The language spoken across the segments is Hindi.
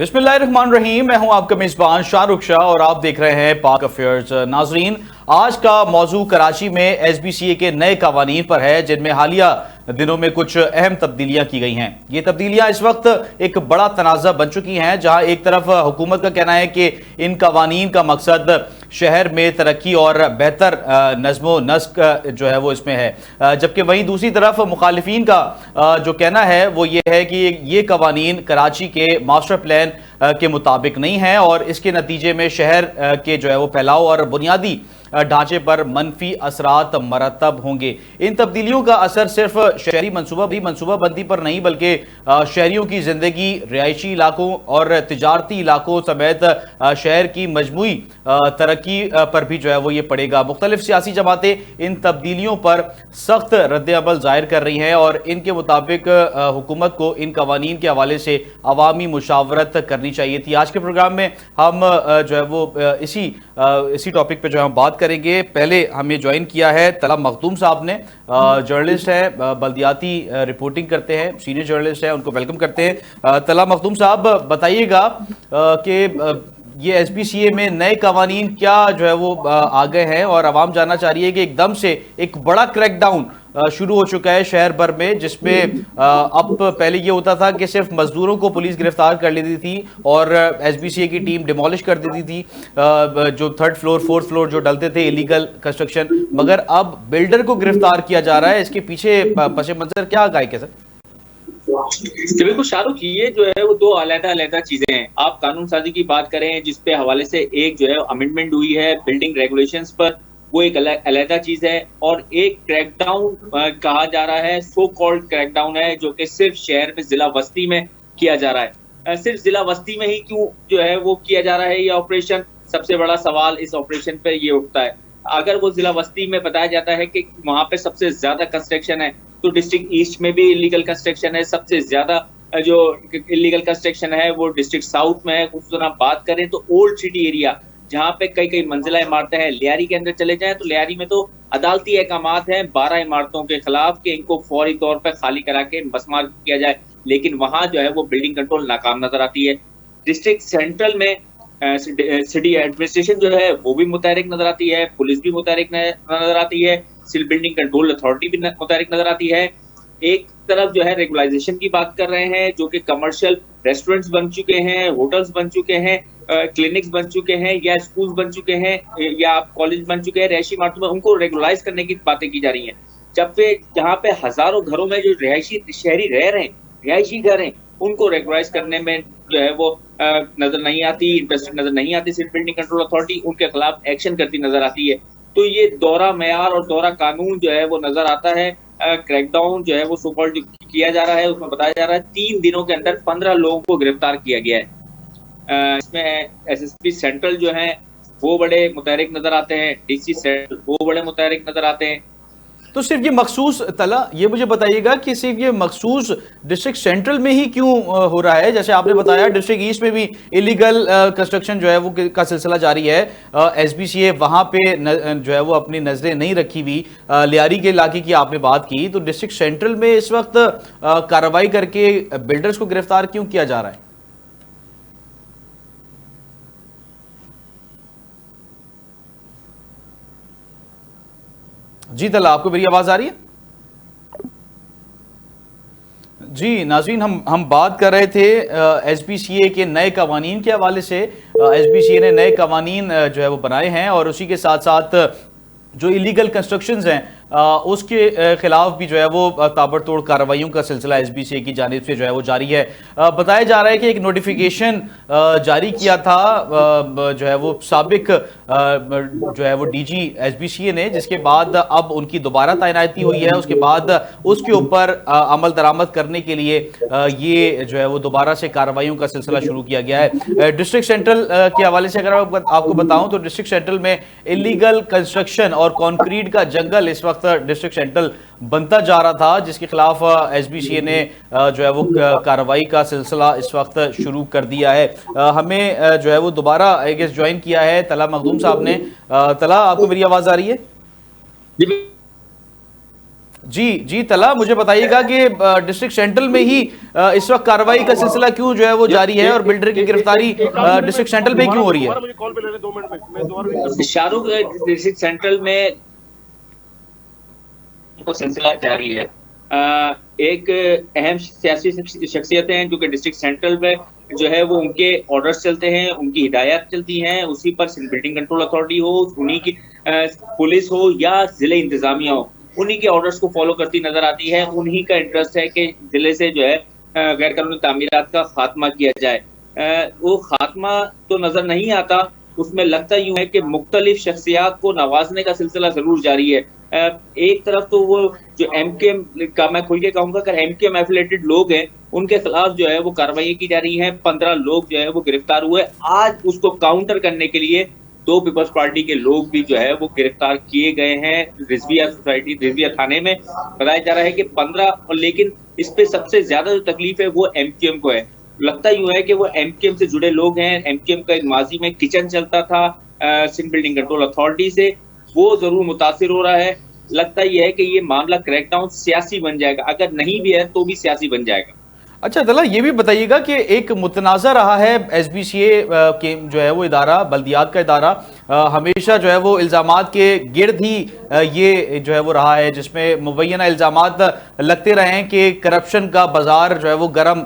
बिस्मिल्लाहिर्रहमानिर्रहीम। मैं हूं आपका मेजबान शाहरुख शाह और आप देख रहे हैं पाक अफेयर्स। नाजरीन, आज का मौजू कराची में एसबीसीए के नए कवानीन पर है, जिनमें हालिया दिनों में कुछ अहम तब्दीलियां की गई हैं। ये तब्दीलियां इस वक्त एक बड़ा तनाज़ा बन चुकी हैं, जहां एक तरफ हुकूमत का कहना है कि इन कवानीन का मकसद शहर में तरक्की और बेहतर नज़्मो नस्क जो है वो इसमें है, जबकि वहीं दूसरी तरफ मुखालिफिन का जो कहना है वो ये है कि ये कवानीन कराची के मास्टर प्लान के मुताबिक नहीं है और इसके नतीजे में शहर के जो है वो फैलाव और बुनियादी ढांचे पर मनफी असरात मरतब होंगे। इन तब्दीलियों का असर सिर्फ शहरी मनसूबाबंदी पर नहीं, बल्कि शहरियों की जिंदगी, रिहायशी इलाकों और तिजारती इलाकों समेत शहर की मजमूई तरक्की पर भी जो है वो ये पड़ेगा। मुख्तलिफ सियासी जमातें इन तब्दीलियों पर सख्त रद्द-ए-अमल जाहिर कर रही हैं और इनके मुताबिक हुकूमत को इन कवानीन के हवाले से अवामी मुशावरत करनी चाहिए थी। आज के प्रोग्राम में हम जो है वो इसी टॉपिक पर जो है हम बात करेंगे। पहले हमें ज्वाइन किया है तला मखदूम साहब ने, जर्नलिस्ट है, बल्दियाती रिपोर्टिंग करते हैं, सीनियर जर्नलिस्ट है, उनको वेलकम करते हैं। तला मखदूम साहब, बताइएगा कि ये एसबीसीए में नए कवानीन क्या जो है वो आ गए हैं और आवाम जानना चाह रही है कि एकदम से एक बड़ा क्रैकडाउन शुरू हो चुका है शहर भर में, जिसमें अब पहले ये होता था कि सिर्फ मजदूरों को पुलिस गिरफ्तार कर लेती थी और एसबीसीए की टीम डिमोलिश कर देती थी जो थर्ड फ्लोर फोर्थ फ्लोर जो डलते थे इलीगल कंस्ट्रक्शन, मगर अब बिल्डर को गिरफ्तार किया जा रहा है। इसके पीछे पसे मंजर क्या गाय के सर? बिल्कुल शाहरुख, ये जो है वो दो अलग-अलग चीजें हैं। आप कानून साजी की बात करें, जिसपे हवाले से एक जो है अमेंडमेंट हुई है बिल्डिंग रेगुलेशंस पर, वो एक अलग चीज है, और एक क्रैकडाउन कहा जा रहा है, सो कॉल्ड क्रैकडाउन है, जो कि सिर्फ शहर में जिला वस्ती में किया जा रहा है। सिर्फ जिला वस्ती में ही क्यों जो है वो किया जा रहा है ये ऑपरेशन? सबसे बड़ा सवाल इस ऑपरेशन पे ये उठता है। अगर वो जिला वस्ती में बताया जाता है कि वहां पे सबसे ज्यादा कंस्ट्रक्शन है, तो डिस्ट्रिक्ट ईस्ट में भी इलीगल कंस्ट्रक्शन है। सबसे ज्यादा जो इलीगल कंस्ट्रक्शन है वो डिस्ट्रिक्ट साउथ में है। उस तरह बात करें तो ओल्ड सिटी एरिया, जहाँ पे कई मंजिला इमारतें हैं, लियारी के अंदर चले जाएं तो लियारी में तो अदालती अहकामात हैं 12 इमारतों के खिलाफ कि इनको फौरी तौर पर खाली करा के मसमार किया जाए, लेकिन वहां जो है वो बिल्डिंग कंट्रोल नाकाम नजर आती है। डिस्ट्रिक्ट सेंट्रल में सिटी एडमिनिस्ट्रेशन जो है वो भी मुतहरिक नजर आती है, पुलिस भी मुतहरिक नजर आती है, सिविल बिल्डिंग कंट्रोल अथॉरिटी भी मुतहरिक नजर आती है। एक तरफ जो है रेगुलाइजेशन की बात कर रहे हैं, जो कि कमर्शियल रेस्टोरेंट्स बन चुके हैं, होटल्स बन चुके हैं, क्लिनिक्स बन चुके हैं, या स्कूल्स बन चुके हैं, या कॉलेज बन चुके हैं, रिहायशी इमारतों में उनको रेगुलाइज करने की बातें की जा रही हैं। जहाँ पे हजारों घरों में जो रिहायशी शहरी रह रहे हैं, रिहायशी घर हैं, उनको रेगुलाइज करने में जो है वो नजर नहीं आती, इंटरेस्टेड नजर नहीं आती। सिर्फ बिल्डिंग कंट्रोल अथॉरिटी उनके खिलाफ एक्शन करती नजर आती है। तो ये दौरा मेयार और दौरा कानून जो है वो नजर आता है। क्रैकडाउन जो है वो सुपॉल्ट किया जा रहा है, उसमें बताया जा रहा है 3 दिनों के अंदर 15 लोगों को गिरफ्तार किया गया है। इसमें एसएसपी सेंट्रल जो है वो बड़े मुतहरिक नजर आते हैं, डीसी सेंट्रल वो बड़े मुतहरिक नजर आते हैं। तो सिर्फ ये मखसूस तला, ये मुझे बताइएगा कि सिर्फ ये मखसूस डिस्ट्रिक्ट सेंट्रल में ही क्यों हो रहा है? जैसे आपने बताया डिस्ट्रिक्ट ईस्ट में भी इलीगल कंस्ट्रक्शन जो है वो का सिलसिला जारी है। एसबीसीए वहां पे जो है वो अपनी नजरें नहीं रखी हुई। लियारी के इलाके की आपने बात की, तो डिस्ट्रिक्ट सेंट्रल में इस वक्त कार्रवाई करके बिल्डर्स को गिरफ्तार क्यों किया जा रहा है? जी तला, आपको मेरी आवाज आ रही है? जी नाज़रीन, हम बात कर रहे थे एसबीसीए के नए कवानीन के हवाले से। एसबीसीए ने नए कवानीन जो है वो बनाए हैं और उसी के साथ साथ जो इलीगल कंस्ट्रक्शंस हैं उसके खिलाफ भी जो है वो ताबड़तोड़ कार्रवाइयों का सिलसिला एसबीसीए की जानिब से जो है वो जारी है। बताया जा रहा है कि एक नोटिफिकेशन जारी किया था जो है वो साबिक जो है वो डीजी एसबीसीए ने, जिसके बाद अब उनकी दोबारा तैनाती हुई है। उसके बाद उसके ऊपर अमल दरामद करने के लिए ये जो है वो दोबारा से कार्रवाइयों का सिलसिला शुरू किया गया है। डिस्ट्रिक्ट सेंट्रल के हवाले से अगर आपको बताऊं तो डिस्ट्रिक्ट सेंट्रल में इलीगल कंस्ट्रक्शन और कंक्रीट का जंगल इस वक्त डिस्ट्रिक्ट सेंट्रल बनता जा रहा था, जिसके खिलाफ एसबीसीए ने जो है वो कार्रवाई का सिलसिला इस वक्त शुरू कर दिया है। हमें जो है वो दोबारा आई गेस ज्वाइन किया है तला मखदूम साहब ने। तला, आपको मेरी आवाज आ रही है? जी जी तला, मुझे बताइएगा कि डिस्ट्रिक्ट सेंट्रल में ही इस वक्त कार्रवाई का सिलसिला क्यों जो है वो जारी है और बिल्डर की गिरफ्तारी डिस्ट्रिक्ट सेंट्रल में क्यों हो रही है? मुझे कॉल पे ले ले 2 मिनट में मैं दोबारा शाहरुख डिस्ट्रिक्ट सेंट्रल में तो सिलसिला जारी है। एक अहम सियासी शख्सियतें हैं जो कि डिस्ट्रिक्ट सेंट्रल में जो है वो उनके ऑर्डर्स चलते हैं, उनकी हिदायत चलती हैं, उसी पर बिल्डिंग कंट्रोल अथॉरिटी हो, उन्हीं की पुलिस हो या जिले इंतजामिया हो, उन्हीं के ऑर्डर्स को फॉलो करती नजर आती है। उन्हीं का इंटरेस्ट है कि जिले से जो है गैर कानूनी तामीरात का खात्मा किया जाए। वो खात्मा तो नजर नहीं आता, उसमें लगता यूं है कि मुख्तलिफ शख्सियात को नवाजने का सिलसिला जरूर जारी है। एक तरफ तो वो जो एमकेएम का मैं खुल के कहूंगा, अगर एमकेएम एफिलेटेड लोग हैं उनके खिलाफ जो है वो कार्रवाई की जा रही है। 15 लोग जो है वो गिरफ्तार हुए। आज उसको काउंटर करने के लिए 2 पीपल्स पार्टी के लोग भी जो है वो गिरफ्तार किए गए हैं रिजविया सोसाइटी, रिजविया थाने में। बताया जा रहा है कि 15, और लेकिन इस पे सबसे ज्यादा जो तकलीफ है वो एमकेएम को है। लगता यूं है कि वो एमकेएम से जुड़े लोग हैं। एमकेएम का एक माजी में किचन चलता था सिंध बिल्डिंग कंट्रोल अथॉरिटी से, वो जरूर मुतासिर हो रहा है। लगता यह है कि ये मामला क्रैकडाउन सियासी बन जाएगा, अगर नहीं भी है तो भी सियासी बन जाएगा। अच्छा तला, ये भी बताइएगा कि एक मुतनाज़ा रहा है एसबीसीए के जो है वो इदारा, बल्दियात का इदारा, हमेशा जो है वो इल्ज़ामात के गिर्द ही ये जो है वो रहा है, जिसमें मुबैना इल्ज़ामात लगते रहे हैं कि करप्शन का बाजार जो है वो गर्म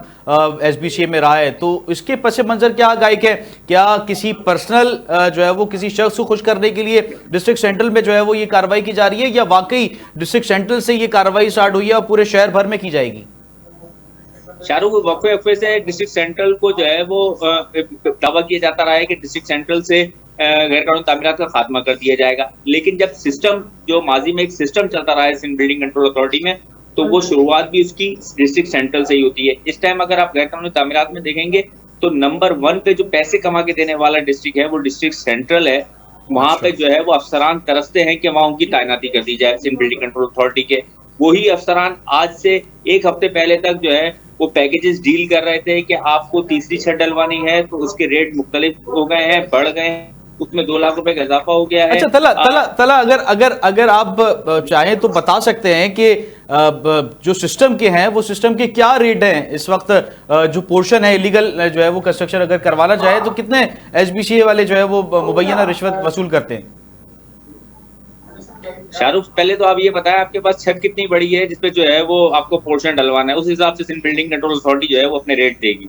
एसबीसीए में रहा है। तो इसके पस मंजर क्या गायक है? क्या किसी पर्सनल जो है वो किसी शख्स को खुश करने के लिए डिस्ट्रिक्ट सेंट्रल में जो है वो ये कार्रवाई की जा रही है, या वाकई डिस्ट्रिक्ट सेंट्रल से ये कार्रवाई स्टार्ट हुई है और पूरे शहर भर में की जाएगी? शाहरुख, वक्फे से डिस्ट्रिक्ट सेंट्रल को जो है वो दावा किया जाता रहा है कि डिस्ट्रिक्ट सेंट्रल से गैर कानूनी तामीरात का खात्मा कर दिया जाएगा। लेकिन जब सिस्टम, जो माजी में एक सिस्टम चलता रहा है सिंध बिल्डिंग कंट्रोल अथॉरिटी में, तो वो शुरुआत भी उसकी डिस्ट्रिक्ट सेंट्रल से ही होती है। इस टाइम अगर आप गैर कानूनी तामीरात में देखेंगे तो नंबर 1 पे जो पैसे कमा के देने वाला डिस्ट्रिक्ट है वो डिस्ट्रिक्ट सेंट्रल है। वहां पे जो है वो अफसरान तरसते हैं कि वहां उनकी तैनाती कर दी जाए सिंध बिल्डिंग कंट्रोल अथॉरिटी के। वही अफसरान आज से 1 हफ्ते पहले तक जो है वो पैकेजेस डील कर रहे थे कि आपको तीसरी छत डलवानी है तो उसके रेट मुख्तलिफ हो गए हैं, बढ़ गए हैं, उसमें 2 लाख रुपए का इजाफा हो गया है। अच्छा तला, अगर आप चाहें तो बता सकते हैं कि जो सिस्टम के हैं वो सिस्टम के क्या रेट हैं इस वक्त? जो पोर्शन है इलीगल जो है वो कंस्ट्रक्शन अगर करवाना चाहे तो कितने एसबीसीए वाले जो है वो मुबैना रिश्वत वसूल करते हैं? शाहरुख, पहले तो आप ये बताएं आपके पास छत कितनी बड़ी है जिसपे जो है वो आपको पोर्शन डलवाना है, उस हिसाब से सिंध बिल्डिंग कंट्रोल अथॉरिटी जो है वो अपने रेट देगी।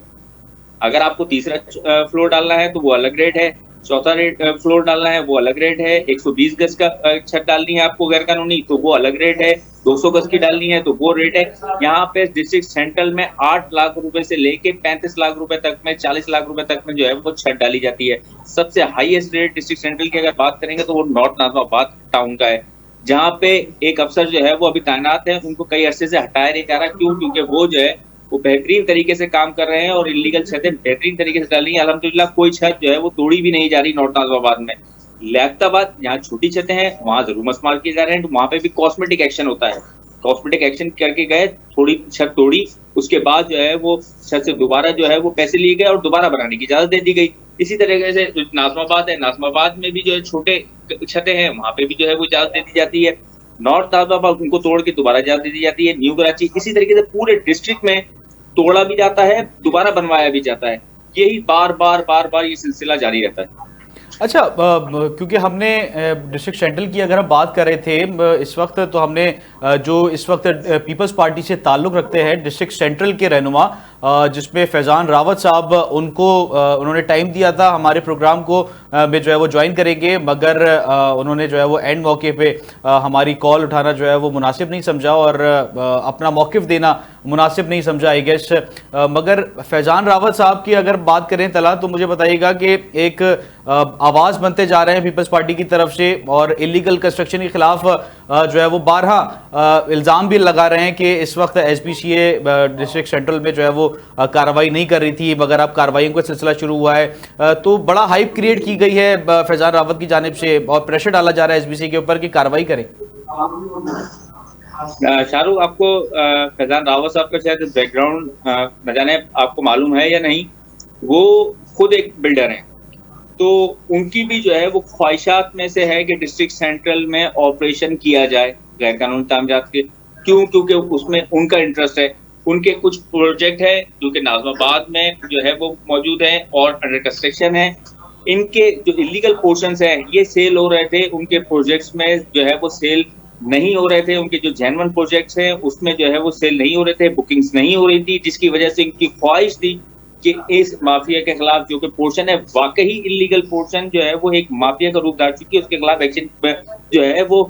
अगर आपको तीसरा फ्लोर डालना है तो वो अलग रेट है, चौथा फ्लोर डालना है वो अलग रेट है, 120 गज का छत डालनी है आपको गैर कानूनी तो वो अलग रेट है, 200 गज की डालनी है तो वो रेट है। यहाँ पे डिस्ट्रिक्ट सेंट्रल में 8 लाख रुपए से लेके 35 लाख रुपए तक में, 40 लाख रुपए तक में जो है वो छत डाली जाती है। सबसे हाईएस्ट रेट डिस्ट्रिक्ट सेंट्रल की अगर बात करेंगे तो वो नॉर्थ नाज़िमाबाद टाउन का है, जहाँ पे एक अफसर जो है वो अभी तैनात है, उनको कई अरसे से हटाया नहीं जा रहा। क्यों? क्योंकि वो जो है वो बेहतरीन तरीके से काम कर रहे हैं और इलीगल छतें बेहतरीन तरीके से डाल रही है। अल्हम्दुलिल्लाह कोई छत जो है वो तोड़ी भी नहीं जा रही नॉर्थ नाज़िमाबाद में। लियाकताबाद जहाँ छोटी छतें हैं वहां जरूर मस्मार किए जा रहे हैं, तो वहां पे भी कॉस्मेटिक एक्शन होता है। कॉस्मेटिक एक्शन करके गए, थोड़ी छत तोड़ी, उसके बाद जो है वो छत से दोबारा जो है वो पैसे लिए गए और दोबारा बनाने की इजाजत दे दी गई। इसी तरीके से नाज़िमाबाद है, नाज़िमाबाद में भी जो है छोटे छतें हैं वहां पे भी जो है वो इजाजत दे दी जाती है। नॉर्थ नाज़िमाबाद उनको तोड़ के दोबारा इजाजत दे दी जाती है। न्यू कराची इसी तरीके से पूरे डिस्ट्रिक्ट में तोड़ा भी जाता है, दोबारा बनवाया भी जाता है। यही बार बार ये सिलसिला जारी रहता है। अच्छा, क्योंकि हमने डिस्ट्रिक्ट सेंट्रल की अगर हम बात कर रहे थे इस वक्त, तो हमने जो इस वक्त पीपल्स पार्टी से ताल्लुक़ रखते हैं डिस्ट्रिक्ट सेंट्रल के रहनुमा, जिसमें फैज़ान रावत साहब, उन्होंने टाइम दिया था हमारे प्रोग्राम को में जो है वो ज्वाइन करेंगे, मगर उन्होंने जो है वो एंड मौके पे हमारी कॉल उठाना जो है वो मुनासिब नहीं समझा और अपना मौक़िफ़ देना मुनासिब नहीं समझा आई गेस। मगर फैज़ान रावत साहब की अगर बात करें तला, तो मुझे बताइएगा कि एक आवाज़ बनते जा रहे हैं पीपल्स पार्टी की तरफ से और इलीगल कंस्ट्रक्शन के खिलाफ जो है वो बारहा इल्ज़ाम भी लगा रहे हैं कि इस वक्त एसबीसीए डिस्ट्रिक्ट सेंट्रल में जो है वो कार्रवाई नहीं कर रही थी, मगर अब कार्रवाइयों का सिलसिला शुरू हुआ है। तो बड़ा हाइप क्रिएट की गई है फैज़ान रावत की जानिब से और प्रेशर डाला जा रहा है एसबीसीए के ऊपर कि कार्रवाई करें। शाहरुख, आपको फैज़ान रावत साहब का शायद बैकग्राउंड न जाने आपको मालूम है या नहीं, वो खुद एक बिल्डर हैं, तो उनकी भी जो है वो ख्वाहिशात में से है कि डिस्ट्रिक्ट सेंट्रल में ऑपरेशन किया जाए गैर कानूनी तामीरात के। क्यों? क्योंकि उसमें उनका इंटरेस्ट है। उनके कुछ प्रोजेक्ट है जो कि नाज़िमाबाद में जो है वो मौजूद है और अंडर कंस्ट्रक्शन है। इनके जो इलीगल पोर्शंस हैं ये सेल हो रहे थे, उनके प्रोजेक्ट्स में जो है वो सेल नहीं हो रहे थे। उनके जो जेन्युइन प्रोजेक्ट्स हैं उसमें जो है वो सेल नहीं हो रहे थे, बुकिंग्स नहीं हो रही थी, जिसकी वजह से इनकी ख्वाहिश थी कि इस माफिया के खिलाफ जो कि पोर्शन है वाकई इलीगल पोर्शन जो है वो एक माफिया का रूप धार चुकी है, उसके खिलाफ एक्शन जो है वो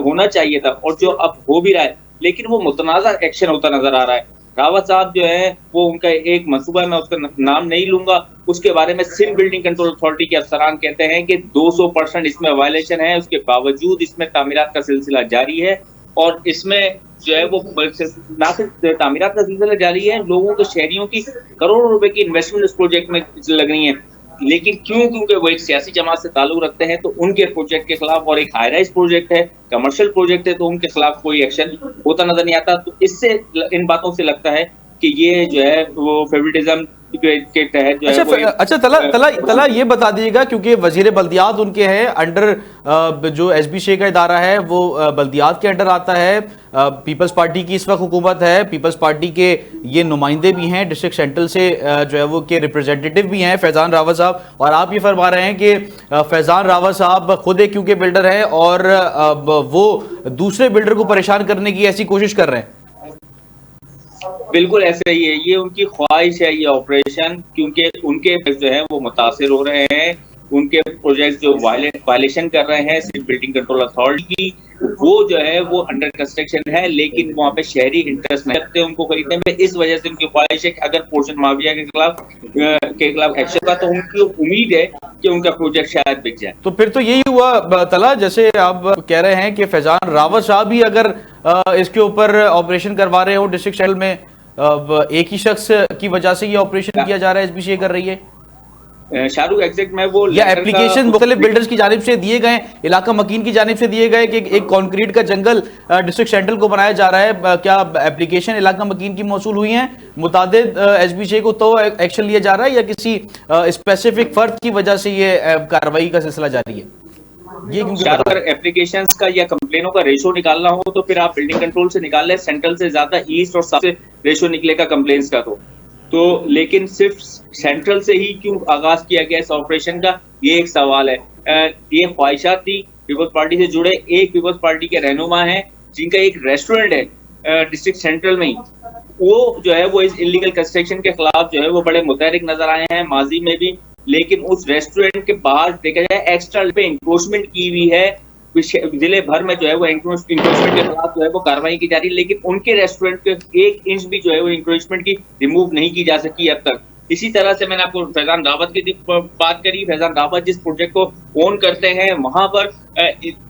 होना चाहिए था और जो अब हो भी रहा है, लेकिन वो मुतनाज़ा एक्शन होता नजर आ रहा है। रावत साहब जो है वो उनका एक मंसूबा है, मैं उसका नाम नहीं लूंगा, उसके बारे में सिंध बिल्डिंग कंट्रोल अथॉरिटी के अफसरान कहते हैं कि 200% इसमें वायलेशन है, उसके बावजूद इसमें तामीरात का सिलसिला जारी है और इसमें जो है वो ना सिर्फ तामीरात का सिलसिला जारी है, लोगों के शहरियों की करोड़ों रुपए की इन्वेस्टमेंट इस प्रोजेक्ट में लग रही है, लेकिन क्योंकि वो एक सियासी जमात से ताल्लुक रखते हैं तो उनके प्रोजेक्ट के खिलाफ, और एक हाई राइज प्रोजेक्ट है, कमर्शियल प्रोजेक्ट है, तो उनके खिलाफ कोई एक्शन होता नजर नहीं आता। तो इससे इन बातों से लगता है कि ये जो है वो फेवरेटिज्म के तहत जो है अच्छा तला ये बता दीजिएगा, क्योंकि वजीर बल्दियात उनके हैं अंडर, जो एसबीसी का इदारा है वो बल्दियात के अंडर आता है। पीपल्स पार्टी की इस वक्त हुकूमत है, पीपल्स पार्टी के ये नुमाइंदे भी हैं, डिस्ट्रिक्ट सेंट्रल से जो है वो के रिप्रेजेंटेटिव भी हैं फैज़ान रावत साहब, और आप ये फरमा रहे हैं कि फैज़ान रावत साहब खुद एक क्योंकि बिल्डर हैं और वो दूसरे बिल्डर को परेशान करने की ऐसी कोशिश कर रहे हैं। बिल्कुल ऐसा ही है, ये उनकी ख्वाहिश है ये ऑपरेशन, क्योंकि उनके जो है वो मुतासिर हो रहे हैं, उनके प्रोजेक्ट जो वायलेशन कर रहे हैं सिर्फ बिल्डिंग कंट्रोल अथॉरिटी की, वो जो है वो अंडर कंस्ट्रक्शन है, लेकिन वहाँ पे शहरी इंटरेस्ट नहीं रखते उनको खरीदने में। इस वजह से उनकी ख्वाहिश है कि अगर पोर्शन माफिया के खिलाफ एक्शन का, तो उनकी उम्मीद है कि उनका प्रोजेक्ट शायद बिक जाए। तो फिर तो यही हुआ तला, जैसे आप कह रहे हैं कि फैज़ान रावत साहब ही अगर इसके ऊपर ऑपरेशन करवा रहे हो डिस्ट्रिक्ट शहर में, एक ही शख्स की वजह से ये ऑपरेशन किया जा रहा है, एसबीसी कर रही है, शाहरुख एग्जैक्ट में वो या एप्लीकेशन मुख्तलिफ बिल्डर्स की जानिब से दिए गए, इलाका मकीन की जानिब से दिए गए कि एक कंक्रीट का जंगल डिस्ट्रिक्ट सेंट्रल को बनाया जा रहा है, क्या एप्लीकेशन इलाका मकीन की मौसूल हुई हैं मुतादिद एसबीसी को, तो एक्शन लिया जा रहा है, या किसी स्पेसिफिक फर्द की वजह से ये कार्रवाई का सिलसिला जारी है? ये अगर एप्लीकेशंस का या कंप्लेनों का रेशो निकालना हो तो फिर आप बिल्डिंग कंट्रोल से निकाल लें, सेंट्रल से ज्यादा ईस्ट और साउथ से रेशो निकलेगा कंप्लेन्स का, तो लेकिन सिर्फ सेंट्रल से ही क्यों आगाज किया गया इस ऑपरेशन का, ये एक सवाल है। ये ख्वाहिशात थी पीपल्स पार्टी से जुड़े, एक पीपल्स पार्टी के रहनुमा हैं जिनका एक रेस्टोरेंट है डिस्ट्रिक्ट सेंट्रल में ही, वो जो है वो इस इलीगल कंस्ट्रक्शन के खिलाफ जो है वो बड़े मुतहरिक नजर आए हैं माजी में भी, लेकिन उस रेस्टोरेंट के बाहर देखा जाए एक्स्ट्रा पे इंक्रोचमेंट की हुई है, जिले भर में जो है वो इंक्रोचमेंट के खिलाफ जो है वो कार्रवाई की जा रही है, लेकिन उनके रेस्टोरेंट के 1 इंच भी जो है वो इंक्रोचमेंट की रिमूव नहीं की जा सकी अब तक। इसी तरह से मैंने आपको फैज़ान रावत की बात करी, फैज़ान रावत जिस प्रोजेक्ट को ओन करते हैं वहां पर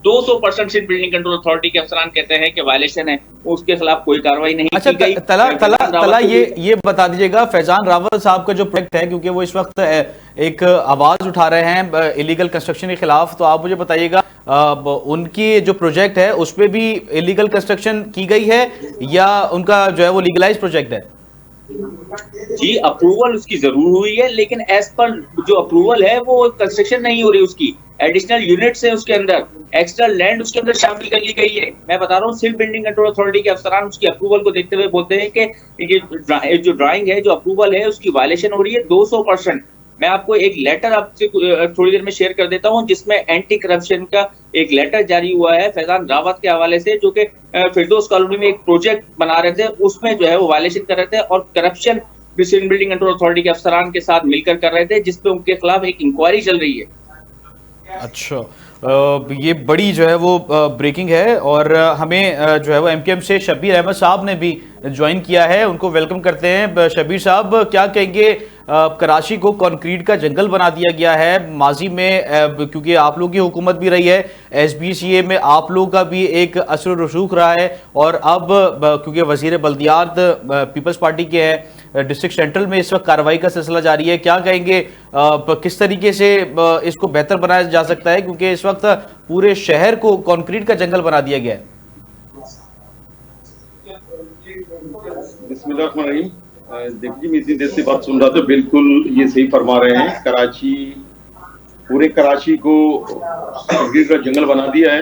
200% सिर्फ बिल्डिंग कंट्रोल अथॉरिटी के अफसरान कहते हैं कि वायलेशन है, उसके खिलाफ कोई कार्रवाई नहीं की गई। तला ये बता दीजिएगा, फैज़ान रावत साहब का जो प्रोजेक्ट है, क्योंकि वो इस वक्त एक आवाज उठा रहे हैं इलीगल कंस्ट्रक्शन के खिलाफ, तो आप मुझे बताइएगा उनकी जो प्रोजेक्ट है उस पर भी इलीगल कंस्ट्रक्शन की गई है या उनका जो है वो लीगलाइज प्रोजेक्ट है? जी, अप्रूवल उसकी जरूर हुई है, लेकिन एज पर जो अप्रूवल है वो कंस्ट्रक्शन नहीं हो रही, उसकी एडिशनल यूनिट्स है उसके अंदर, एक्स्ट्रा लैंड उसके अंदर शामिल कर ली गई है। मैं बता रहा हूँ सिर्फ बिल्डिंग कंट्रोल अथॉरिटी के अफसरान उसकी अप्रूवल को देखते हुए बोलते हैं कि ये जो ड्राइंग है, जो अप्रूवल है, उसकी वायलेशन हो रही है 200%। मैं आपको एक लेटर आपसे थोड़ी देर में शेयर कर देता हूं जिसमें एंटी करप्शन का एक लेटर जारी हुआ है फैज़ान रावत के हवाले से, जो कि फिरदौस कॉलोनी में एक प्रोजेक्ट बना रहे थे, उसमें जो है वो वायलेशन कर रहे थे और करप्शन बिल्डिंग कंट्रोल अथॉरिटी के अफसरान के साथ मिलकर कर रहे थे, जिसपे उनके खिलाफ एक इंक्वायरी चल रही है। अच्छा, ये बड़ी जो है वो ब्रेकिंग है, और हमें जो है वो एमकेएम से शब्बीर अहमद साहब ने भी ज्वाइन किया है, उनको वेलकम करते हैं। शब्बीर साहब, क्या कहेंगे, कराची को कंक्रीट का जंगल बना दिया गया है माजी में, क्योंकि आप लोगों की हुकूमत भी रही है, एसबीसीए में आप लोगों का भी एक असर रसूख रहा है, और अब क्योंकि वजीर बल्दियात पीपल्स पार्टी के हैं, डिस्ट्रिक्ट सेंट्रल में इस वक्त कार्रवाई का सिलसिला जारी है, क्या कहेंगे किस तरीके से इसको बेहतर बनाया जा सकता है, क्योंकि इस वक्त पूरे शहर को कंक्रीट का जंगल बना दिया गया है? बिस्मिल्लाहिर्रहमानिर्रहीम। देखिए, मैं इतनी देर से बात सुन रहा था, बिल्कुल ये सही फरमा रहे हैं। कराची, पूरे कराची को कंक्रीट का जंगल बना दिया है।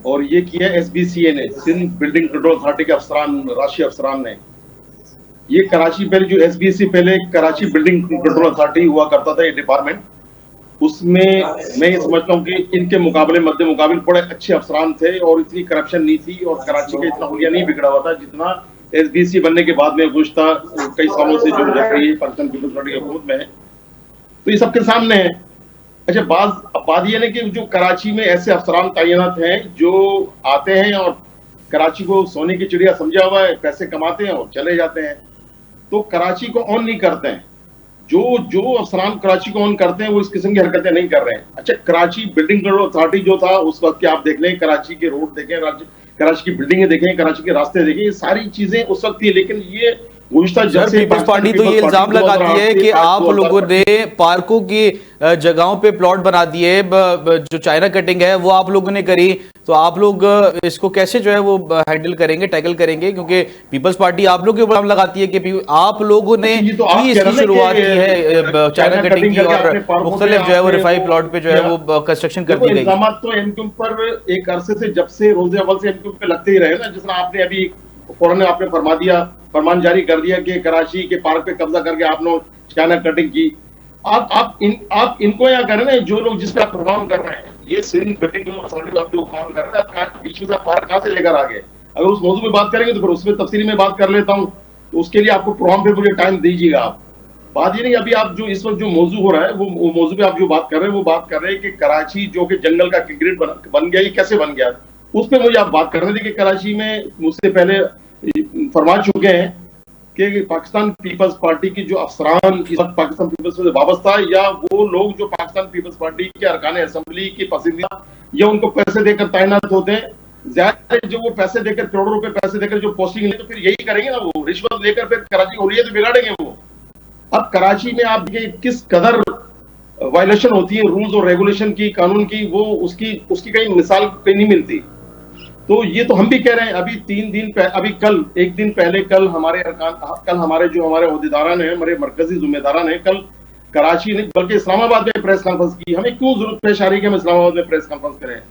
और ये किया SBCA ने, सिंध बिल्डिंग कंट्रोल अथॉरिटी के अफसरान, राष्ट्रीय अफसरान ने। ये कराची पहले जो SBC पहले कराची बिल्डिंग कंट्रोल अथॉरिटी हुआ करता था, ये डिपार्टमेंट, उसमें मैं ये समझता हूँ कि इनके मुकाबले मध्य मुकाबले बड़े अच्छे अफसरान थे और इतनी करप्शन नहीं थी और कराची का इतना हुलिया नहीं बिगड़ा हुआ था जितना SBC बनने के बाद में गुज़श्ता कई सालों से जो रही है पाकिस्तान पीपल्स पार्टी की हुकूमत में है। तो ये सबके सामने है। अच्छा, बात ये है कि जो कराची में ऐसे अफसरान तैनात हैं जो आते हैं और कराची को सोने की चिड़िया समझा हुआ है, पैसे कमाते हैं और चले जाते हैं, तो कराची को ऑन नहीं करते हैं। जो अफसरान कराची को ऑन करते हैं वो इस किस्म की हरकतें नहीं कर रहे हैं। अच्छा, कराची बिल्डिंग कंट्रोल अथॉरिटी जो था उस वक्त के आप देख लें, कराची के रोड देखें, कराची की बिल्डिंगें देखें, कराची के रास्ते देखें, ये सारी चीजें उस वक्त थी। लेकिन ये पीपल्स पार्टी तो ये इल्जाम लगाती है कि आप लोगों ने पार्कों की जगहों पे प्लॉट बना दिए, जो चाइना कटिंग है वो आप लोगों ने करी, तो आप लोग इसको कैसे जो है वो हैंडल करेंगे, टैकल करेंगे? क्योंकि पीपल्स पार्टी आप लोग के इल्जाम लगाती है कि आप लोगों ने ही इसकी शुरुआत की है चाइना कटिंग की और मुख्तलिफ जो है वो रिफाई प्लॉट पे जो है वो कंस्ट्रक्शन कर दी गई। इल्जाम तो एमक्यूएम पर एक अरसे से, जब से रोज़े अव्वल से एमक्यूएम पे लगते ही रहे ना, जिस तरह आपने अभी फौरन आपने फरमान जारी कर दिया कि कराची के पार्क पे कब्जा करके आपने चाइना कटिंग की। आप इनको यहाँ कर रहे हैं, जो लोग जिस पे आप प्रभाव कर रहे हैं, ये सिंध बिल्डिंग अथॉरिटी आप जो काम कर रहे हैं, बीच में पार्क कहाँ से लेकर आ गए? अगर उस मौजूद में बात करेंगे तो फिर उसमें तफसीली में बात कर लेता हूँ, तो उसके लिए आपको प्रोग्राम पे मुझे टाइम दीजिएगा। आप बात ये नहीं, अभी आप जो इस वक्त जो मौजू हो रहा है वो मौजू पे आप जो बात कर रहे हैं, वो बात कर रहे हैं कि कराची जो कि जंगल का कंक्रीट बन गया, ये कैसे बन गया, उस पर मुझे आप बात कर रहे थे कि कराची में मुझसे पहले फरमा चुके हैं कि पाकिस्तान पीपल्स पार्टी की जो अफसरान इस वक्त पाकिस्तान पीपल्स से वाबस्ता है, या वो लोग जो पाकिस्तान पीपल्स पार्टी के अरकान असेंबली की पसंदीदा या उनको पैसे देकर तैनात होते हैं, ज्यादा जो वो पैसे देकर, करोड़ों रुपए पैसे देकर जो पोस्टिंग ले, तो फिर यही करेंगे ना, वो रिश्वत लेकर फिर कराची होलिया तो बिगाड़ेंगे वो। अब कराची में आप किस कदर वायलेशन होती है रूल्स और रेगुलेशन की, कानून की, वो उसकी कहीं मिसाल कहीं नहीं मिलती। तो ये तो हम भी कह रहे हैं, अभी 3 दिन अभी कल एक दिन पहले कल हमारे जो हमारे ओहदेदारान हैं, हमारे मरकजी जिम्मेदारान हैं, कल कराची ने बल्कि इस्लामाबाद में प्रेस कॉन्फ्रेंस की। हमें क्यों जरूरत पेश आ रही है कि हम इस्लामाबाद में प्रेस कॉन्फ्रेंस करें?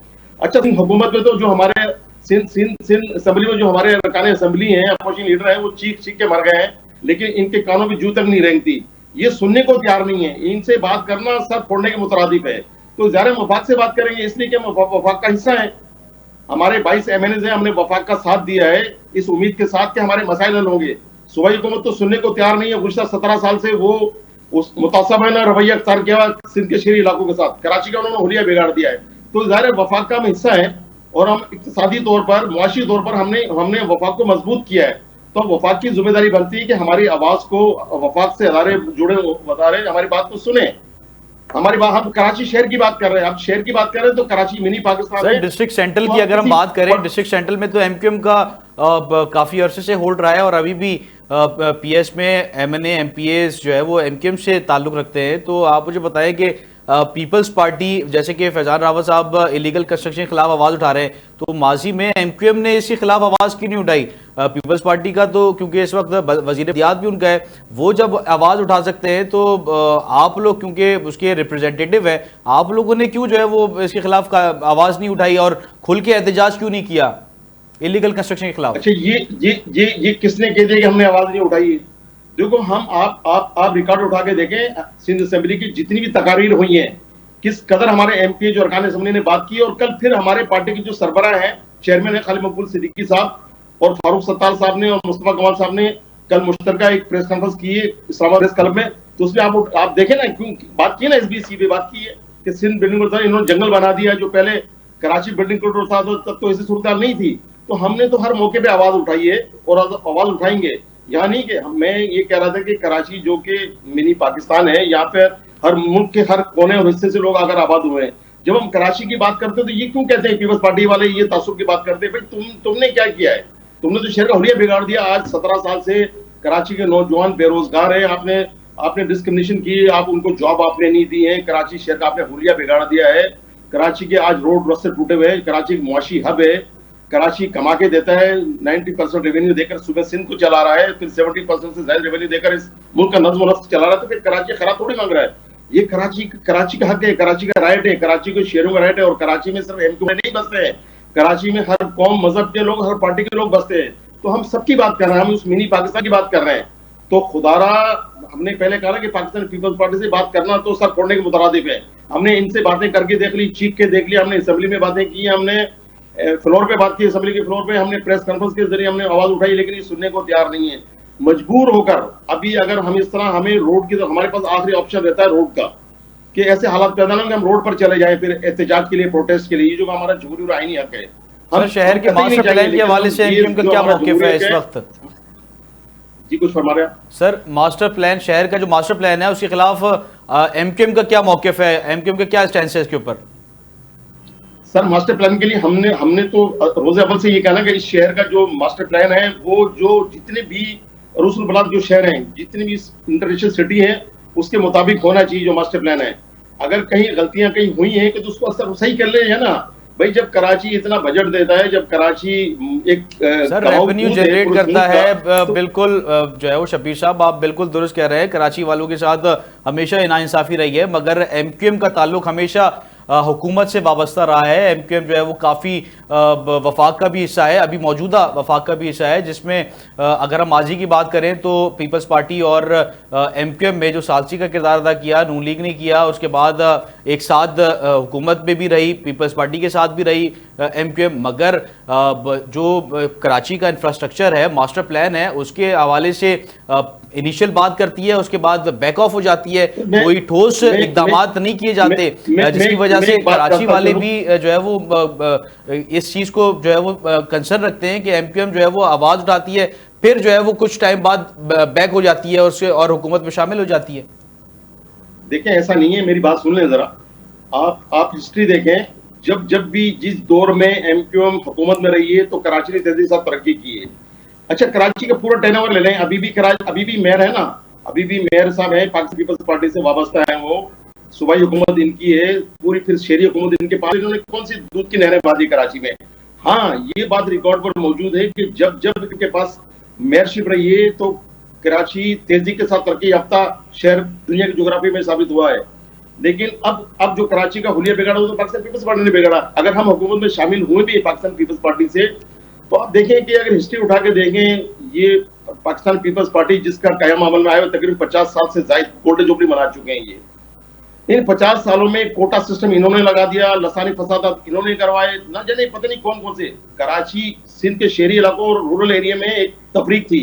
अच्छा, हुकूमत में तो जो हमारे सिंध असेंबली में जो हमारे अरकान असेंबली हैं, अपोजिशन लीडर हैं, वो चीख के मर गए हैं, लेकिन इनके कानों में जू तक नहीं रेंगती। ये सुनने को तैयार नहीं है, इनसे बात करना सर फोड़ने के मुतरादिफ है। तो ज़ाहिर वफाक से बात करेंगे, इसलिए कि वफाक का हिस्सा है, हमारे 22 MNAs हैं, हमने वफाक का साथ दिया है इस उम्मीद के साथ कि हमारे मसाइल हल होंगे। सूबाई हुकूमत तो सुनने को तैयार नहीं है। गुज़श्ता 17 साल से वो उस मुतासबाना रवैया अख्तियार किया सिंध के शहरी इलाकों के साथ, कराची का उन्होंने हुलिया बिगाड़ दिया है। तो ज़ाहिर वफाक का हम हिस्सा है और हम इक्तिसादी तौर पर, मुआशी तौर पर हमने वफाक को मजबूत किया है। तो वफाक की जिम्मेदारी बनती है कि हमारी आवाज को वफाक से अदारे जुड़े बता रहे, हमारी बात को सुने। हमारी बात, हम कराची शहर की बात कर रहे हैं, आप शहर की बात कर रहे हैं, तो कराची मिनी पाकिस्तान है। डिस्ट्रिक्ट सेंट्रल की अगर हम बात करें, डिस्ट्रिक्ट सेंट्रल में तो एमक्यूएम का काफी अरसे से होल्ड रहा है और अभी भी पीएस में MNA MPAs जो है वो एमक्यूएम से ताल्लुक रखते हैं। तो आप मुझे बताएं कि पीपल्स पार्टी, जैसे कि फैजान रावत साहब इलीगल कंस्ट्रक्शन के खिलाफ आवाज उठा रहे हैं, तो माजी में एमक्यूएम ने इसके खिलाफ आवाज क्यों नहीं उठाई? पीपल्स पार्टी का तो क्योंकि इस वक्त वजीर दियात भी उनका है, वो जब आवाज उठा सकते हैं तो आप लोग क्योंकि उसके रिप्रेजेंटेटिव है, आप लोगों ने क्यों जो है वो इसके खिलाफ आवाज नहीं उठाई और खुल के एहतजाज क्यों नहीं किया इलीगल कंस्ट्रक्शन के खिलाफ? अच्छा, ये किसने कह दिया कि हमने आवाज नहीं उठाई? देखो, हम आप रिकॉर्ड उठा के देखें, सिंध असेंबली की जितनी भी तकारीर हुई हैं, किस कदर हमारे MP जो अरकान असेंबली ने बात की। और कल फिर हमारे पार्टी के जो सरबराह हैं, चेयरमैन है खालिद मकबूल सिद्दीकी साहब और फारूक सत्तार साहब ने और मुस्तफा कमाल साहब ने कल मुश्तरका एक प्रेस कॉन्फ्रेंस की है इस्लामाबाद प्रेस क्लब में। तो उसमें आप देखें ना, क्यों बात की ना, SBC पे बात की है कि सिंध बिल्डिंग को इन्होंने जंगल बना दिया, जो पहले कराची बिल्डिंग कोड था तब तो ऐसी सूरत नहीं थी। तो हमने तो हर मौके पे आवाज उठाई है और आवाज उठाएंगे। यानी कि मैं ये कह रहा था कि कराची जो कि मिनी पाकिस्तान है, यहाँ पे हर मुल्क के हर कोने और हिस्से से लोग आकर आबाद हुए हैं। जब हम कराची की बात करते हैं तो ये क्यों कहते हैं पीपल्स पार्टी वाले, ये तासुब की बात करते हैं? भाई तुमने क्या किया है? तुमने तो शहर का हुलिया बिगाड़ दिया। आज 17 साल से कराची के नौजवान बेरोजगार है, आपने डिस्क्रिमिनेशन की, आप उनको जॉब आपने नहीं दी है, कराची शहर का आपने हुलिया बिगाड़ दिया है। कराची के आज रोड रस्ते टूटे हुए हैं, कराची मुआशी हब है, कराची कमा के देता है 90% रेवेन्यू देकर सुबह सिंध को चला रहा है, फिर 70% से ज्यादा रेवेन्यू देकर इस मुल्क का नज्म नफ्स चला रहा है। तो फिर कराची खरा थोड़ी मांग रहा है। ये कराची का हक है, कराची का राइट है, कराची के शहरों का राइट है। और कराची में सिर्फ एमक्यूएम नहीं बसते हैं, कराची में हर कौम मजहब के लोग, हर पार्टी के लोग बसते हैं। तो हम सबकी बात कर रहे हैं, हम उस मिनी पाकिस्तान की बात कर रहे हैं। तो खुदारा हमने पहले कहा कि पाकिस्तान पीपल्स पार्टी से बात करना तो सर फोड़ने के मुतरादिफ है। हमने इनसे बातें करके देख ली, चीख के देख लिया, हमने असेंबली में बातें की, हमने फ्लोर पे बात की, असेंबली के फ्लोर पे हमने प्रेस कॉन्फ्रेंस के जरिए हमने आवाज उठाई, लेकिन ये सुनने को तैयार नहीं है। मजबूर होकर अभी अगर हम इस तरह, हमें रोड की, तो हमारे पास आखिरी ऑप्शन रहता है रोड का, कि ऐसे हालात पैदा ना हो कि हम रोड पर चले जाएं फिर एहतजाज के लिए, प्रोटेस्ट के लिए, ये जो हमारा जमहूरी और आईनी हक है। हम शहर के मास्टर प्लान के हवाले से एमक्यूएम का क्या मौक़िफ़ है इस वक्त? जी कुछ फरमा रहे हैं सर? मास्टर प्लान, शहर का जो मास्टर प्लान है उसके खिलाफ एमक्यूएम का क्या मौक़िफ़ है? एमक्यूएम का क्या स्टैंड है इसके ऊपर? सर मास्टर प्लान के लिए हमने तो रोज़े अव्वल से ये कहना कि इस शहर का जो मास्टर प्लान है, वो जो जितने भी रूसल बलाद जो शहर हैं, जितनी भी इंटरनेशनल सिटी है, उसके मुताबिक होना चाहिए जो मास्टर प्लान है। अगर कहीं गलतियां कहीं हुई हैं तो उसको असर सही कर ले, है ना भाई। जब कराची इतना बजट देता है, जब कराची एक सर रेवेन्यू जनरेट करता है, बिल्कुल जो है वो शब्बीर साहब आप बिल्कुल दुरुस्त कह रहे हैं, कराची वालों के साथ हमेशा नाइंसाफी रही है, मगर एमक्यूएम का ताल्लुक हमेशा हुकूमत से वाबस्ता रहा है। एमक्यूएम जो है वो काफ़ी वफाक का भी हिस्सा है, अभी मौजूदा वफाक का भी हिस्सा है, जिसमें अगर हम माजी की बात करें तो पीपल्स पार्टी और एमक्यूएम में जो सालसी का किरदार अदा किया नून लीग ने किया, उसके बाद एक साथ हुकूमत में भी रही, पीपल्स पार्टी के साथ भी रही एमक्यूएम। मगर जो कराची का इंफ्रास्ट्रक्चर है, मास्टर प्लान है, उसके हवाले से इनिशियल बात करती है, उसके बाद बैक ऑफ हो जाती है, कोई ठोस इकदाम नहीं किए जाते, जिसकी वजह से कराची वाले भी जो है वो इस चीज को जो है वो कंसर्न रखते हैं कि एमक्यूएम जो है वो आवाज उठाती है, फिर जो है वो कुछ टाइम बाद बैक हो जाती है और हुकूमत में शामिल हो जाती है। देखें ऐसा नहीं है, मेरी बात सुन लें जरा। आप हिस्ट्री देखें, जब भी जिस दौर में एमक्यूएम हुकूमत में रही है तो कराची ने तेजी से तरक्की की है। अच्छा, कराची का पूरा टर्नओवर ले लें, अभी भी मेयर है ना, अभी भी मेयर साहब है, पाकिस्तान पीपल्स पार्टी से वाबस्ता है, वो सूबाई हुकूमत इनकी है पूरी, फिर शहरी हुकूमत इनके पास। इन्होंने कौन सी दूध की नहरें बांधी कराची में? हाँ, ये बात रिकॉर्ड पर मौजूद है कि जब इनके पास मेयरशिप रही है तो कराची तेजी के साथ तरक्की याफ्ता शहर दुनिया की ज्योग्राफी में साबित हुआ है। लेकिन अब जो कराची का हुलिया बिगाड़ा वो तो पाकिस्तान पीपल्स पार्टी ने बिगाड़ा। अगर हम हुकूमत में शामिल हुए भी पाकिस्तान पीपल्स पार्टी से, तो आप देखें कि अगर हिस्ट्री उठा के देखें, ये पाकिस्तान पीपल्स पार्टी जिसका कायम अमल में आया तकरीबन 50 साल से ज्यादा गोल्डन जुबली मना चुके हैं। ये इन 50 सालों में कोटा सिस्टम इन्होंने लगा दिया, लसानी फसादात इन्होंने करवाए, ना जाने पता नहीं कौन कौन से। कराची सिंध के शहरी इलाकों और रूरल एरिया में एक तफरीक थी,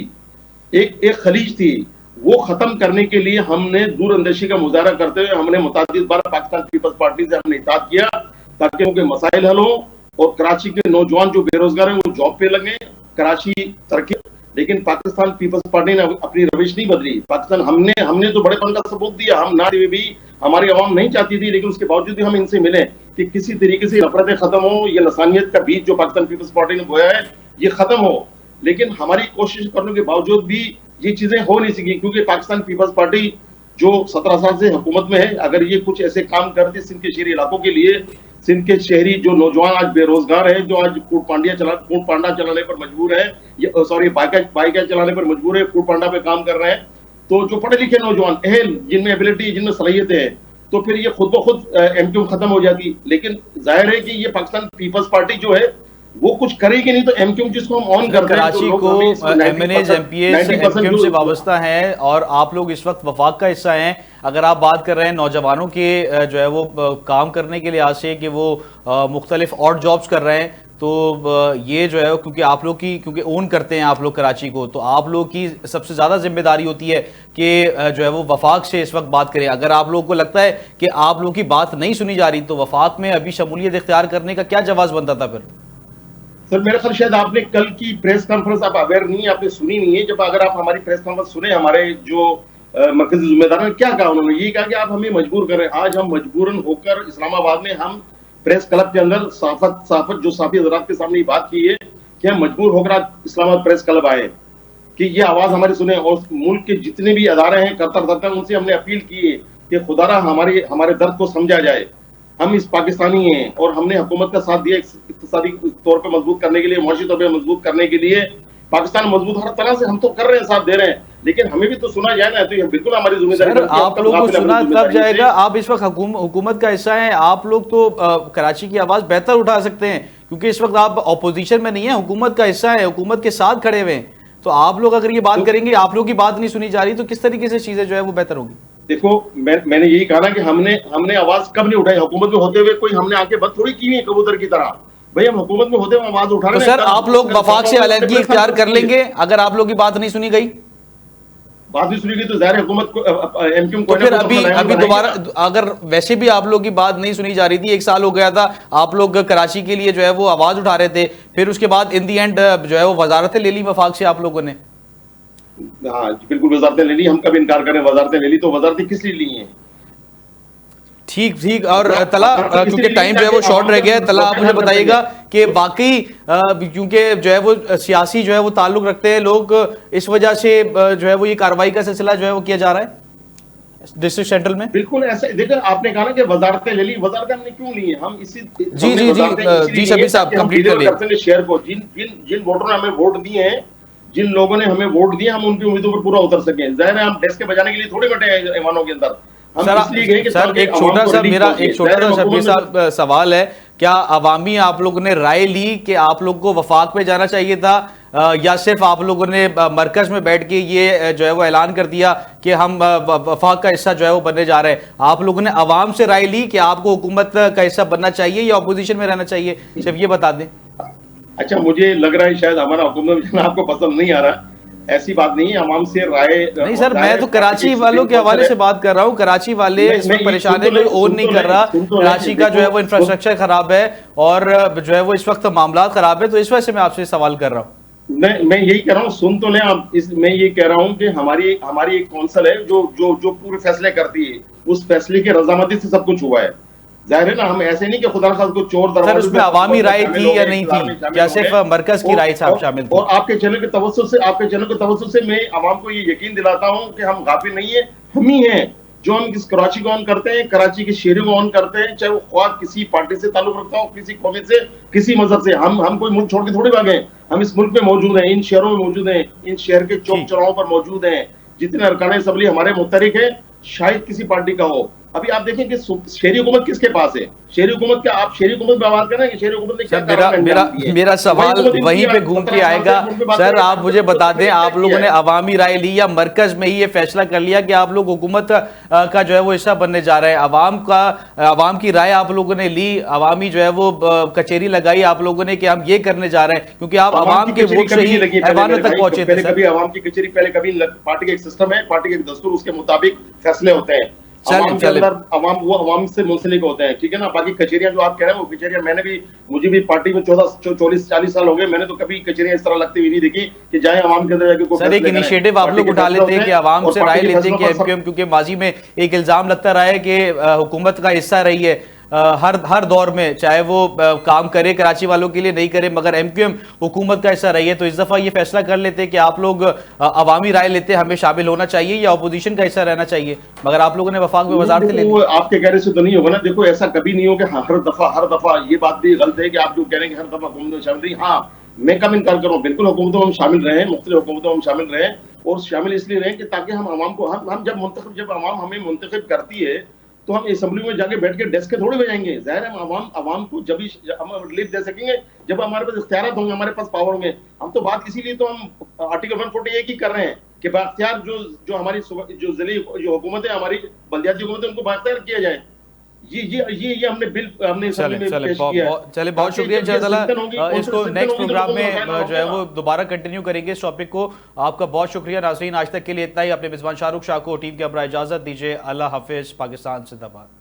एक खलीज थी, वो खत्म करने के लिए हमने दूरअंदेशी का मुजाहरा करते हुए हमने मुतादिद बार पाकिस्तान पीपल्स पार्टी से हमने इत्तेहाद किया ताकि उनके मसाइल हल हो और कराची के नौजवान जो बेरोजगार हैं वो जॉब पे लगे, कराची तरक्की। लेकिन पाकिस्तान पीपल्स पार्टी ने अपनी रविश नहीं बदली। पाकिस्तान हमने तो बड़ेपन का सबूत दिया, हम ना भी हमारी आवाम नहीं चाहती थी, लेकिन उसके बावजूद भी हम इनसे मिले कि किसी तरीके से नफरतें खत्म हो, ये लसानियत का बीज जो पाकिस्तान पीपल्स पार्टी ने बोया है ये खत्म हो। लेकिन हमारी कोशिश करने के बावजूद भी ये चीजें हो नहीं सकी, क्योंकि पाकिस्तान पीपल्स पार्टी जो 17 साल से हुकूमत में है, अगर ये कुछ ऐसे काम करती सिंध के शहरी इलाकों के लिए, सिंध के शहरी जो नौजवान आज बेरोजगार है, जो आज फूड पांडा चलाने पर मजबूर है, बाइक चलाने पर मजबूर है, फूड पांडा पे काम कर रहे हैं, तो जो पढ़े लिखे नौजवान अहल, जिनमें एबिलिटी, जिनमें सलाहियतें हैं, तो फिर ये खुद ब खुद एमक्यूएम खत्म हो जाती। लेकिन जाहिर है कि ये पाकिस्तान पीपल्स पार्टी जो है वो कुछ करेगी नहीं, तो एमक्यूएम जिसको हम ऑन करते हैं, कराची को एमएनएज एमपीएस एमक्यूएम से वाबस्ता हैं और आप लोग इस वक्त वफाक का हिस्सा हैं। अगर आप बात कर रहे हैं नौजवानों के जो है वो काम करने के लिहाज से कि वो मुख्तलिफ और जॉब्स कर रहे हैं, तो ये जो है क्योंकि ओन करते हैं आप लोग कराची को, तो आप लोग की सबसे ज़्यादा जिम्मेदारी होती है कि जो है वो वफाक से इस वक्त बात करें। अगर आप लोगों को लगता है कि आप लोग की बात नहीं सुनी जा रही, तो वफाक में अभी शमूलियत इख्तियार करने का क्या जवाब बनता था फिर? सर मेरा ख्याल शायद आपने कल की प्रेस कॉन्फ्रेंस आप अवेयर नहीं है, आपने सुनी नहीं है। जब अगर आप हमारी प्रेस कॉन्फ्रेंस सुने, हमारे जो मरकजी जिम्मेदार ने क्या कहा, उन्होंने ये कहा कि आप हमें मजबूर कर रहे हैं। आज हम मजबूरन होकर इस्लामाबाद में हम प्रेस क्लब के अंदर साफत जो साफी हजरात के सामने बात की है कि हम मजबूर होकर आज इस्लामाबाद प्रेस क्लब आए कि ये आवाज हमारी सुने, और मुल्क के जितने भी अदारे हैं करतर उनसे हमने अपील की है कि खुदारा हमारे दर्द को समझा जाए। हम इस पाकिस्तानी हैं और हमने हुकूमत का साथ दिया इक्तिसादी तौर पे मजबूत करने के लिए, मुआशी तौर पे मजबूत करने के लिए। पाकिस्तान मजबूत हर तरह से हम तो कर रहे हैं, साथ दे रहे हैं, लेकिन हमें भी तो सुना जाए ना, तो ये बिल्कुल हमारी जिम्मेदारी। आप लोग को सुना कब जाएगा? आप इस वक्त हुकूमत का हिस्सा हैं, आप लोग तो कराची की आवाज बेहतर उठा सकते हैं, क्योंकि इस वक्त आप ऑपोजिशन में नहीं है, हुकूमत का हिस्सा है, हुकूमत के साथ खड़े हुए हैं। तो आप लोग अगर ये बात करेंगे, आप लोग की बात नहीं सुनी जा रही, तो किस तरीके से चीजें जो है वो बेहतर होगी? देखो, मैंने यही कहा ना कि हमने आवाज कब नहीं उठाई। हुकूमत में होते हुए कोई हमने आंखें बंद थोड़ी की हुई है कबूतर की तरह। भाई हम हुकूमत में होते हुए आवाज उठा रहे हैं। तो सर आप लोग वफाक से अलहदगी इख्तियार कर लेंगे अगर आप लोग की बात नहीं सुनी गई? बात नहीं सुनी गई तो जाहिर है हुकूमत को एमक्यूएम को तो फिर अभी दोबारा अगर वैसे भी आप लोग की बात नहीं सुनी जा रही थी, 1 साल हो गया था, आप लोग कराची के लिए जो है वो आवाज उठा रहे थे, फिर उसके बाद इन दी एंड जो है वो वजारतें ले ली वफाक से आप लोगों ने। हाँ बिल्कुल, वजारतें ले ली, हम कब इनकार करें? वजारतें ले ली तो वजारतें किस लिए ली हैं? ठीक। और तला, क्योंकि टाइम जो है वो शॉर्ट रह गया है, तला आप मुझे बताइएगा कि वाकई क्योंकि जो है वो सियासी जो है वो ताल्लुक रखते हैं लोग, इस वजह से जो है वो ये कार्रवाई का सिलसिला जो है वो किया जा रहा है डिस्ट्रिक्ट सेंट्रल में? बिल्कुल ऐसे देखो, आपने कहा ना कि वजारतें ले ली, वजारतें हमने क्यों ली है? हम इसी जी शबीर साहब कंप्लीट कर लिए। शेयर को जिन वोटरों ने हमें वोट दिए हैं, जिन लोगों ने हमें वोट दिए, हम उनकी उम्मीदों पर पूरा उतर सके। जाहिर है हम डेस्क के बजाने के लिए थोड़े बैठे हैं ऐवानों के अंदर। सर एक छोटा सा शबीर साहब सवाल है, क्या अवामी आप लोगों ने राय ली कि आप लोग को वफाक पे जाना चाहिए था, या सिर्फ आप लोगों ने मरकज में बैठ के ये जो है वो ऐलान कर दिया कि हम वफाक का हिस्सा जो है वो बनने जा रहे हैं? आप लोगों ने अवाम से राय ली कि आपको हुकूमत का हिस्सा बनना चाहिए या अपोजिशन में रहना चाहिए? सिर्फ ये बता दें। अच्छा, मुझे लग रहा है शायद हमारा हुकूमत में जाना आपको पसंद नहीं आ रहा। ऐसी बात नहीं है, आवाम से राय नहीं सर, मैं तो कराची वालों के हवाले से बात कर रहा हूँ। कराची वाले इसमें परेशान है, कोई ओन नहीं कर रहा। कराची का जो है वो इंफ्रास्ट्रक्चर खराब है और जो है वो इस वक्त मामला खराब है, तो इस वजह से मैं आपसे सवाल कर रहा हूँ। मैं यही कह रहा हूँ, सुन तो लें आप। मैं ये कह रहा हूँ कि हमारी एक कौंसिल है जो पूरे फैसले करती है, उस फैसले की रजामंदी से सब कुछ हुआ है। जाहिर है ना, हम ऐसे नहीं कि खुदा न खास्ता को चोर दरवाजे। सर उसमें अवामी राय थी या नहीं थी, क्या सिर्फ मरकज की राय साहब शामिल थी? और आपके चैनल के तवज्जुह से मैं आवाम को ये यकीन दिलाता हूँ कि हम गाफिल नहीं है, हम ही हैं जो हम इस कराची को ऑन करते हैं, कराची के शहरों को ऑन करते हैं, चाहे वो ख्वाह किसी पार्टी से ताल्लुक रखता हो, किसी कौम से, किसी मजहब से। हम कोई मुल्क छोड़ के थोड़ी भागे। हम इस मुल्क में मौजूद हैं, इन शहरों में मौजूद हैं, इन शहर के चौक चौराहों पर मौजूद हैं। जितने अरकान असम्बली हमारे मुतहरिक है, शायद किसी पार्टी का हो। अभी आप देखें कि शहरी हुकूमत किसके पास है? शहरी हुकूमत क्या आप शहरी हुकूमत में बात करें कि शहरी हुकूमत ने क्या? मेरा सवाल वहीं पे घूम के आएगा। सर आप मुझे बता दें, आप लोगों ने अवामी राय ली या मरकज में ही ये फैसला कर लिया कि आप लोग हुकूमत का जो है वो हिस्सा बनने जा रहे हैं? अवाम की राय आप लोगों ने ली, अवामी जो है वो कचेरी लगाई आप लोगों ने कि हम ये करने जा रहे हैं, क्योंकि आप अवाम के वोट से ही ऐवानों तक पहुंचे थे। कभी अवाम की कचेरी, पहले कभी पार्टी का एक सिस्टम है, पार्टी के दस्तूर, उसके मुताबिक फैसले होते हैं। अवाम से मुंसलिक होते हैं, ठीक है ना। बाकी कचेरियां जो आप कह रहे हैं वो कचेरियां, मुझे भी पार्टी में 40 साल हो गए, मैंने तो कभी कचेरियां इस तरह लगती हुई नहीं देखी कि जाए अवाम के अंदर जाके सर एक इनिशिएटिव आप लोग उठा लेते हैं कि अवाम से राय लेते हैं कि एमक्यूएम, क्योंकि माजी में एक इल्जाम लगता रहा है कि हुकूमत का हिस्सा रही है हर दौर में, चाहे वो काम करे कराची वालों के लिए नहीं करे, मगर एमक्यूएम हुकूमत का हिस्सा रही है। तो इस दफा ये फैसला कर लेते कि आप लोग अवामी राय लेते हमें शामिल होना चाहिए या अपोजिशन का हिस्सा रहना चाहिए, मगर आप लोगों ने वफाक में वजारतें ले ली। आपके कहने से तो नहीं होगा ना। देखो ऐसा कभी नहीं हो कि हर दफा ये बात भी गलत है कि आप जो कह रहे हैं हर दफा हुकूमत में शामिल रही। हाँ, मैं कम इनकार कर रहा हूँ, बिल्कुल हुकूमतों में हम शामिल रहे, मुख्तलिफ हुकूमतों में हम शामिल रहे, और शामिल इसलिए रहे कि ताकि हम अवाम को, हम जब अवाम हमें मुंतखब करती है तो हम असेंबली में जाके बैठ के डेस्क के थोड़े बजाएंगे। जाहिर है हम अवाम को जब हम रिलीफ दे सकेंगे जब हमारे पास इख्तियारात होंगे, हमारे पास पावर होंगे। हम तो बात इसीलिए तो हम आर्टिकल 148 की कर रहे हैं कि बाख्तियार जो हमारी जो हुकूमत है, हमारी बल्दियाती हुकूमत है, उनको बाख्तियार किया जाए। ये हमने बिल चले बहुत शुक्रिया इंशाअल्लाह। इसको नेक्स्ट प्रोग्राम में जो है वो दोबारा कंटिन्यू करेंगे इस टॉपिक को। आपका बहुत शुक्रिया नाज़रीन, आज तक के लिए इतना ही। अपने मेज़बान शाहरुख शाह को टीम के हमरा इजाजत दीजिए। अल्लाह हाफिज। पाकिस्तान जिंदाबाद।